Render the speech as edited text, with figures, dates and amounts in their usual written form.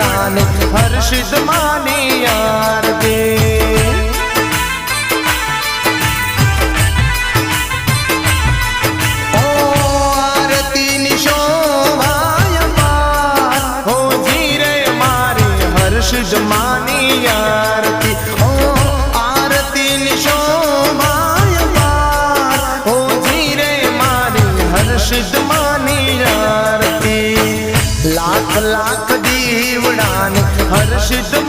દીવડાને હર્ષિત માની આરતી ઓ આરતીની શોભાય પાર હો જીરે મારી હર્ષિત માની આરતી ઓ આરતીની શોભાય પાર હો જીરે મારી હર્ષિત માની આરતી લાખ લાખ દીવડાને હર્ષિત